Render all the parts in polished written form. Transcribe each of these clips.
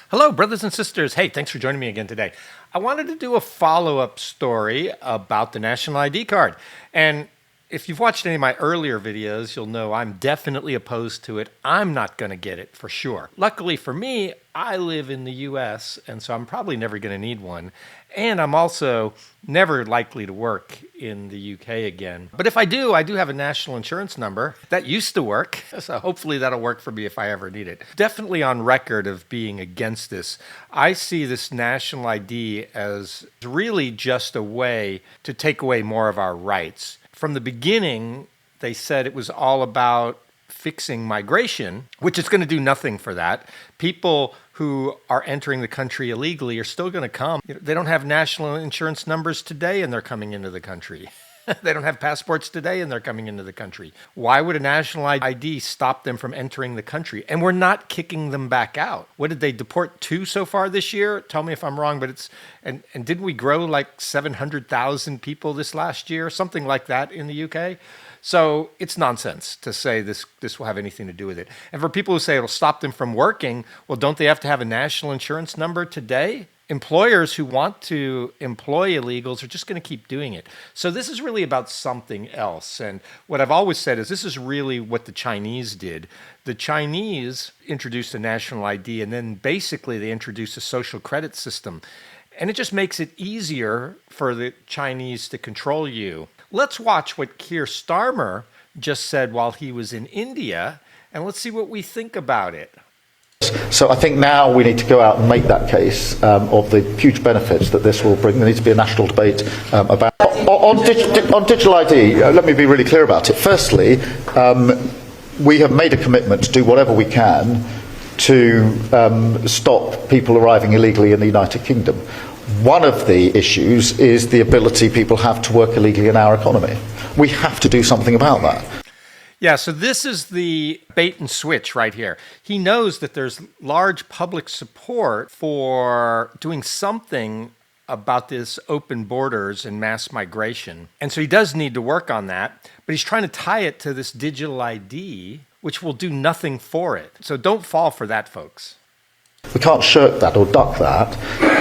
Hello, brothers and sisters. Hey, thanks for joining me again today. I wanted to do a follow-up story about the national ID card. And if you've watched any of my earlier videos, you'll know I'm definitely opposed to it. I'm not going to get it for sure. Luckily for me, I live in the US, and so I'm probably never going to need one. And I'm also never likely to work in the UK again. But if I do have a national insurance number that used to work. So hopefully that'll work for me if I ever need it. Definitely on record of being against this. I see this national ID as really just a way to take away more of our rights. From the beginning, they said it was all about fixing migration, which is going to do nothing for that. People who are entering the country illegally are still going to come. They don't have national insurance numbers today and they're coming into the country. They don't have passports today and they're coming into the country. Why would a national ID stop them from entering the country? And we're not kicking them back out. What did they deport to so far this year? Tell me if I'm wrong, but it's, and didn't we grow like 700,000 people this last year? Something like that in the UK? So it's nonsense to say this will have anything to do with it. And for people who say it'll stop them from working, well, don't they have to have a national insurance number today? Employers who want to employ illegals are just going to keep doing it. So this is really about something else. And what I've always said is this is really what the Chinese did. The Chinese introduced a national ID, and then basically they introduced a social credit system. And it just makes it easier for the Chinese to control you. Let's watch what Keir Starmer just said while he was in India, and let's see what we think about it. So I think now we need to go out and make that case of the huge benefits that this will bring. There needs to be a national debate about on digital ID. Let me be really clear about it. Firstly, we have made a commitment to do whatever we can to stop people arriving illegally in the United Kingdom. One of the issues is the ability people have to work illegally in our economy. We have to do something about that. Yeah, so this is the bait and switch right here. He knows that there's large public support for doing something about this open borders and mass migration. And so he does need to work on that, but he's trying to tie it to this digital ID, which will do nothing for it. So don't fall for that, folks. We can't shirk that or duck that,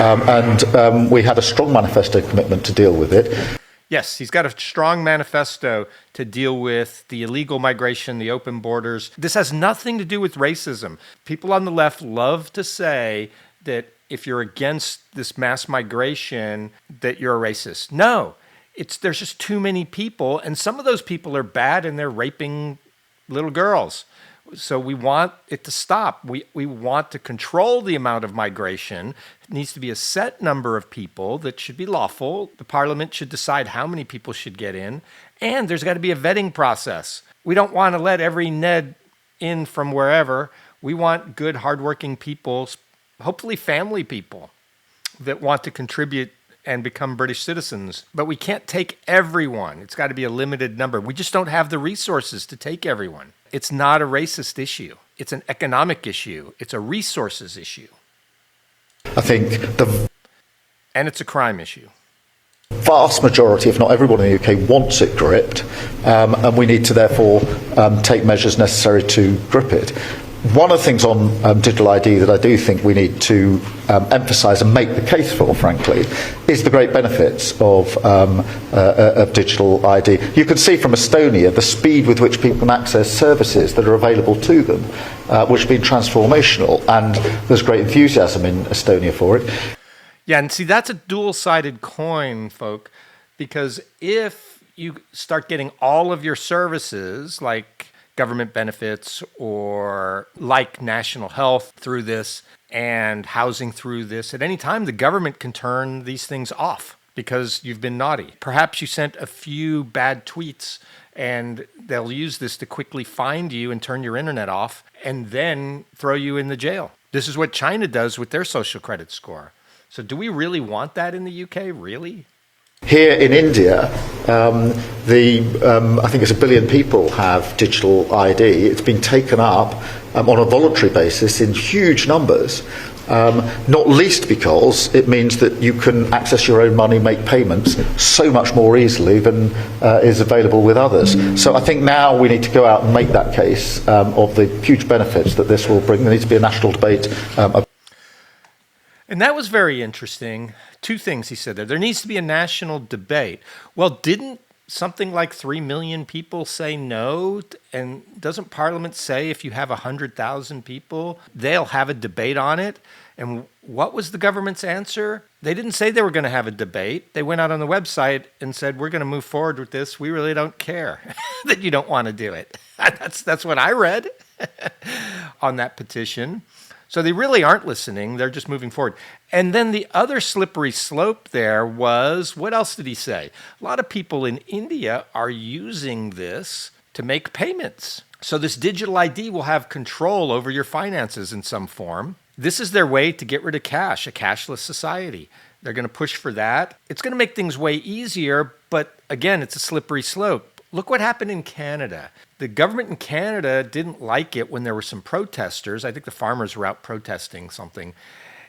and we had a strong manifesto commitment to deal with it. Yes, he's got a strong manifesto to deal with the illegal migration, the open borders. This has nothing to do with racism. People on the left love to say that if you're against this mass migration, that you're a racist. No, there's just too many people, and some of those people are bad and they're raping little girls. So we want it to stop. We want to control the amount of migration. It needs to be a set number of people that should be lawful. The parliament should decide how many people should get in. And there's got to be a vetting process. We don't want to let every Ned in from wherever. We want good, hardworking people, hopefully family people, that want to contribute and become British citizens. But we can't take everyone. It's got to be a limited number. We just don't have the resources to take everyone. It's not a racist issue. It's an economic issue. It's a resources issue. I think and it's a crime issue. Vast majority, if not everyone in the UK, wants it gripped, and we need to therefore take measures necessary to grip it. One of the things on digital ID that I do think we need to emphasise and make the case for, frankly, is the great benefits of digital ID. You can see from Estonia the speed with which people can access services that are available to them, which have been transformational, and there's great enthusiasm in Estonia for it. Yeah, and see, that's a dual-sided coin, folk, because if you start getting all of your services, like government benefits or like national health through this and housing through this, at any time the government can turn these things off because you've been naughty. Perhaps you sent a few bad tweets and they'll use this to quickly find you and turn your internet off and then throw you in the jail. This is what China does with their social credit score. So do we really want that in the UK? Really? Here in India, I think it's 1 billion people have digital ID. It's been taken up on a voluntary basis in huge numbers, not least because it means that you can access your own money, make payments so much more easily than is available with others. So I think now we need to go out and make that case of the huge benefits that this will bring. There needs to be a national debate. And that was very interesting. Two things he said there. There needs to be a national debate. Well, didn't something like 3 million people say no? And doesn't Parliament say if you have 100,000 people, they'll have a debate on it? And what was the government's answer? They didn't say they were going to have a debate. They went out on the website and said, we're going to move forward with this. We really don't care that you don't want to do it. That's what I read on that petition. So they really aren't listening. They're just moving forward. And then the other slippery slope there was, what else did he say? A lot of people in India are using this to make payments. So this digital ID will have control over your finances in some form. This is their way to get rid of cash, a cashless society. They're going to push for that. It's going to make things way easier, but again, it's a slippery slope. Look what happened in Canada. The government in Canada didn't like it when there were some protesters. I think the farmers were out protesting something.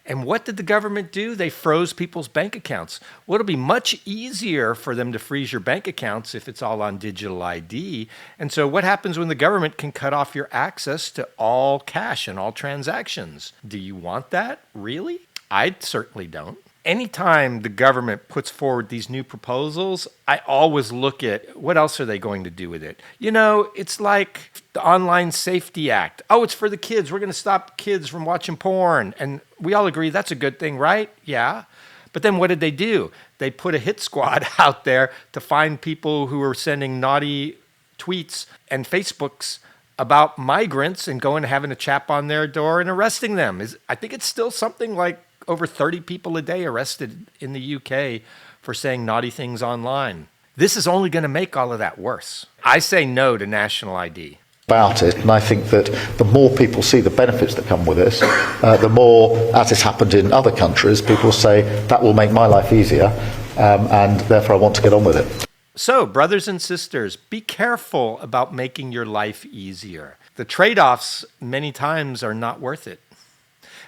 And what did the government do? They froze people's bank accounts. Well, it'll be much easier for them to freeze your bank accounts if it's all on digital ID. And so what happens when the government can cut off your access to all cash and all transactions? Do you want that? Really? I certainly don't. Anytime the government puts forward these new proposals, I always look at what else are they going to do with it. You know, it's like the Online Safety Act. Oh, it's for the kids. We're going to stop kids from watching porn. And we all agree that's a good thing, right? Yeah. But then what did they do? They put a hit squad out there to find people who were sending naughty tweets and Facebooks about migrants and going and having a chap on their door and arresting them. I think it's still something like over 30 people a day arrested in the UK for saying naughty things online. This is only going to make all of that worse. I say no to national ID. About it, and I think that the more people see the benefits that come with this, the more, as has happened in other countries, people say that will make my life easier, and therefore I want to get on with it. So, brothers and sisters, be careful about making your life easier. The trade-offs many times are not worth it.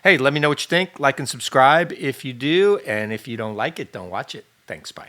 Hey, let me know what you think. Like and subscribe if you do, and if you don't like it, don't watch it. Thanks, bye.